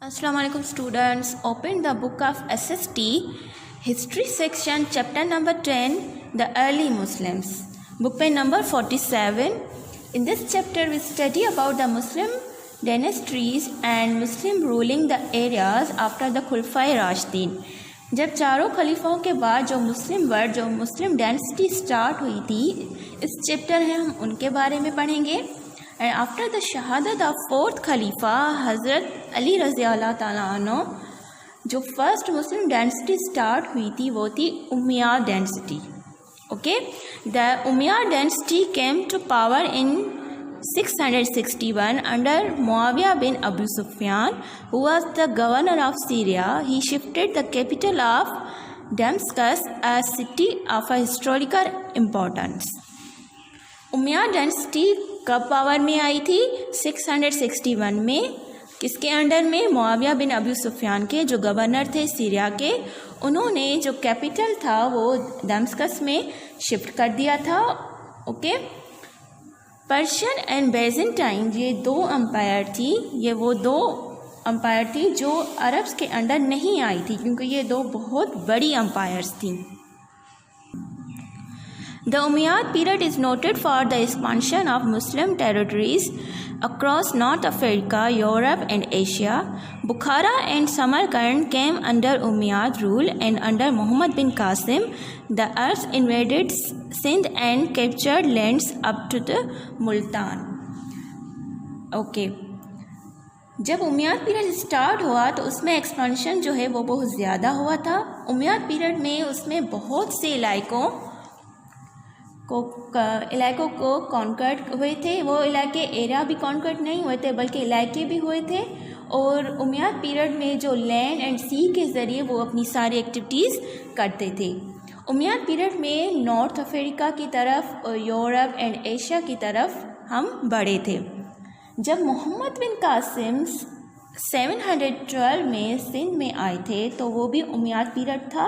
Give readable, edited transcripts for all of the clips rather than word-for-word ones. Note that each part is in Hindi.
Assalamualaikum students, open the book of SST, History section, chapter number 10, the early Muslims, book page number 47. In this chapter we study about the Muslim dynasties and Muslim ruling the areas after the Khulafai Rashidin. जब चारों खलीफों के बाद जो मुस्लिम डायनेस्टी स्टार्ट हुई थी, इस चैप्टर में हम उनके बारे में पढ़ेंगे. एंड आफ्टर द शहादत ऑफ फोर्थ खलीफा हज़रत अली रज़ी अल्लाह ताला अन्हु, जो फर्स्ट मुस्लिम डायनेस्टी स्टार्ट हुई थी वो थी Umayyad dynasty. Okay, the Umayyad dynasty came to power in 661 under Muawiyah bin Abu Sufyan, who was the governor of Syria. He shifted the capital of Damascus, a city of a historical importance. Umayyad dynasty कब पावर में आई थी? 661 में. किसके अंडर में? मुआविया बिन अबू सुफियान के, जो गवर्नर थे सीरिया के. उन्होंने जो कैपिटल था वो दमस्कस में शिफ्ट कर दिया था. ओके, पर्शियन एंड बेजेंटाइन, ये दो अम्पायर थी. ये वो दो अम्पायर थी जो अरब्स के अंडर नहीं आई थी, क्योंकि ये दो बहुत बड़ी अम्पायर्स थी. The Umayyad period is noted for the expansion of Muslim territories across North Africa, Europe and Asia. Bukhara and Samarkand came under Umayyad rule, and under Muhammad bin Qasim, the Arabs invaded Sindh and captured lands up to the Multan. Okay. जब उमैयद पीरियड स्टार्ट हुआ तो उसमें एक्सपेंशन जो है वो बहुत ज़्यादा हुआ था. उमैयद पीरियड में उसमें बहुत से इलाकों को कॉन्कर्ट हुए थे. वो इलाके एरिया भी कॉन्कर्ट नहीं हुए थे, बल्कि इलाके भी हुए थे. और उमैयद पीरियड में जो लैंड एंड सी के ज़रिए वो अपनी सारी एक्टिविटीज़ करते थे. उमैयद पीरियड में नॉर्थ अफ्रीका की तरफ, यूरोप एंड एशिया की तरफ हम बढ़े थे. जब मोहम्मद बिन कासिम 712 में सिंध में आए थे तो वो भी उमैयद पीरियड था.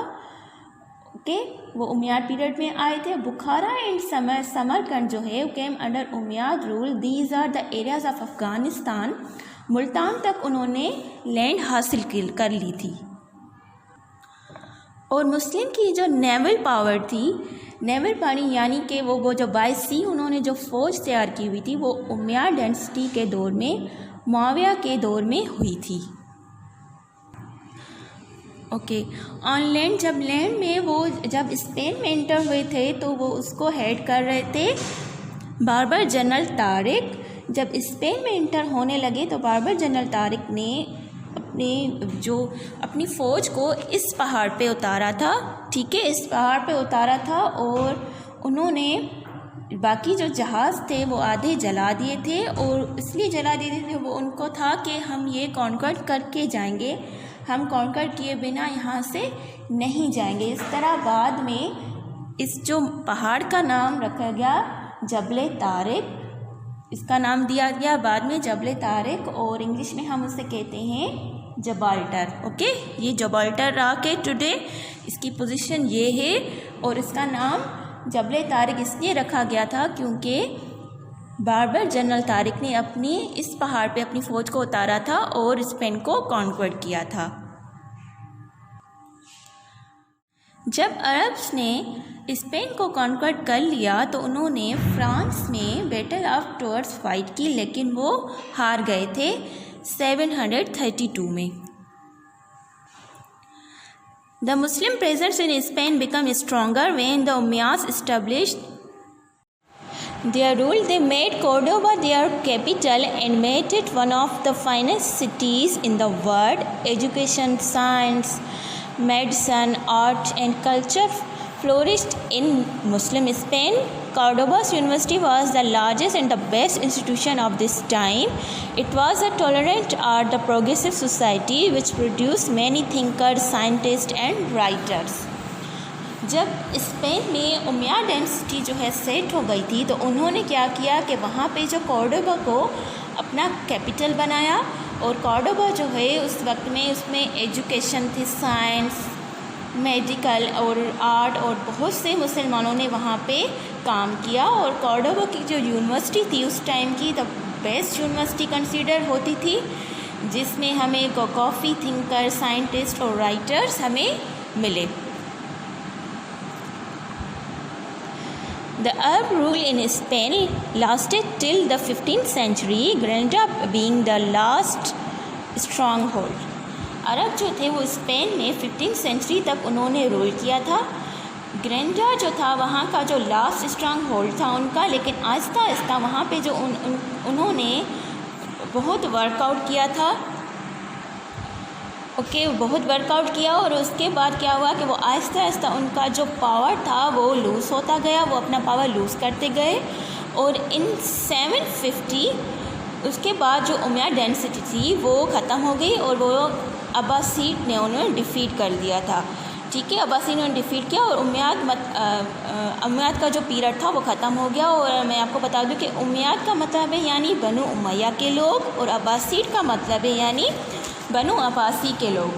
ओके, वो उमैयद पीरियड में आए थे. बुखारा एंड समरकंद जो है came under Umayyad rule. These are the areas of Afghanistan. Multan तक उन्होंने लैंड हासिल कर ली थी. और मुस्लिम की जो नेवल पावर थी, नेवल पानी यानी कि वो जो बाय सी उन्होंने जो फ़ौज तैयार की हुई थी, वो उमैयद डायनेस्टी के दौर में, मुआविया के दौर में हुई थी. ओके, ऑन लैंड, जब लैंड में वो जब स्पेन में एंटर हुए थे तो वो उसको हेड कर रहे थे बार्बर जनरल तारिक. जब स्पेन में एंटर होने लगे तो बार्बर जनरल तारिक ने अपनी फ़ौज को इस पहाड़ पे उतारा था. ठीक है, इस पहाड़ पे उतारा था और उन्होंने बाकी जो जहाज़ थे वो आधे जला दिए थे. और इसलिए जला दिए थे, वो उनको था कि हम ये कॉन्कर्ट करके जाएंगे, हम कॉन्कर्ट किए बिना यहाँ से नहीं जाएंगे. इस तरह बाद में इस जो पहाड़ का नाम रखा गया जबल तारिक, इसका नाम दिया गया बाद में जबल तारिक, और इंग्लिश में हम उसे कहते हैं जबाल्टर. ओके, ये जबाल्टर रहा के टुडे इसकी पोजीशन ये है. और इसका नाम जबल तारिक इसलिए रखा गया था क्योंकि बार्बर जनरल तारिक ने अपनी इस पहाड़ पे अपनी फ़ौज को उतारा था और स्पेन को कॉन्क्वर किया था. जब अरब्स ने स्पेन को कॉन्क्वर कर लिया तो उन्होंने फ्रांस में बैटल ऑफ टॉर्स फाइट की, लेकिन वो हार गए थे 732 में. The Muslim presence in Spain became stronger when the Umayyads established their rule. They made Cordoba their capital and made it one of the finest cities in the world. Education, science, medicine, art and culture flourished in Muslim Spain. Cordoba's university was the largest and the best institution of this time. It was a tolerant art, the progressive society which produced many thinkers, scientists and writers. जब स्पेन में उमैयद डायनेस्टी जो है सेट हो गई थी तो उन्होंने क्या किया कि वहाँ पे जो कॉर्डोबा को अपना कैपिटल बनाया. और कॉर्डोबा जो है उस वक्त में उसमें एजुकेशन थी, साइंस, मेडिकल और आर्ट, और बहुत से मुसलमानों ने वहाँ पे काम किया. और कॉर्डोबा की जो यूनिवर्सिटी थी उस टाइम की द बेस्ट यूनिवर्सिटी कंसीडर होती थी. जिसमें हमें काफ़ी थिंकर, साइंटिस्ट और राइटर्स हमें मिले। The Arab rule in Spain lasted till the 15th century, Granada being the last stronghold. अरब जो थे वो स्पेन में 15th सेंचुरी तक उन्होंने रूल किया था। ग्रेनेडा जो था वहाँ का जो लास्ट स्ट्रॉन्ग होल्ड था उनका, लेकिन आहिस्ता आहिस्ता वहाँ पे जो उन्होंने बहुत वर्कआउट किया था, बहुत वर्कआउट किया, और उसके बाद क्या हुआ कि वो आहिस्ता आहिस्ता उनका जो पावर था वो लूज़ होता गया, वो अपना पावर लूज़ करते गए। और इन 750 उसके बाद जो उमैयद डायनेस्टी थी वो ख़त्म हो गई और वो अब्बासीद ने उन्होंने डिफ़ीट कर दिया था। ठीक है, अब्बासी ने डिफ़ीट किया और उमैयद का जो पीरियड था वो ख़त्म हो गया। और मैं आपको बता दूं कि उमैयद का मतलब है यानी बनु उमैया के लोग, और अब्बासीद का मतलब है यानी बनु अब्बासी के लोग।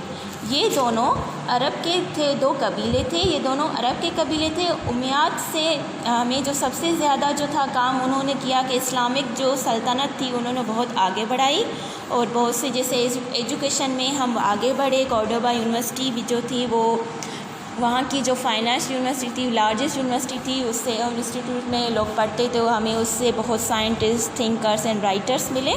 ये दोनों अरब के थे, दो कबीले थे, ये दोनों अरब के कबीले थे। उमैयद से हमें जो सबसे ज़्यादा जो था काम उन्होंने किया कि इस्लामिक जो सल्तनत थी उन्होंने बहुत आगे बढ़ाई, और बहुत से जैसे एजुकेशन में हम आगे बढ़े। कॉर्डोबा यूनिवर्सिटी भी जो थी वो वहाँ की जो फाइनेंस यूनिवर्सिटी थी, लार्जेस्ट यूनिवर्सिटी थी, उससे इंस्टीट्यूट में लोग पढ़ते थे, हमें उससे बहुत साइंटिस्ट, थिंकर्स एंड राइटर्स मिले।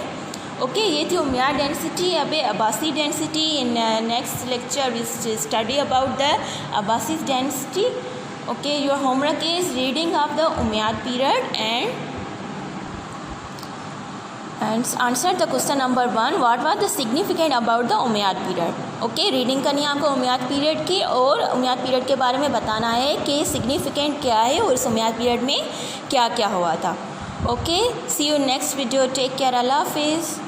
ओके, ये थी उमैयद डायनेस्टी। अब Abbasi dynasty, in next lecture we study about the Abbasi dynasty. Okay, your homework is reading of the Umayyad period and answer the question number 1, what was the significant about the Umayyad period. Okay, reading करनी है आपको उमैयद पीरियड की, और उमैयद पीरियड के बारे में बताना है कि सिग्निफिकेंट क्या है और इस उमैयद पीरियड में क्या क्या हुआ था। Okay, see you next video, take care, अल्लाह हाफिज़।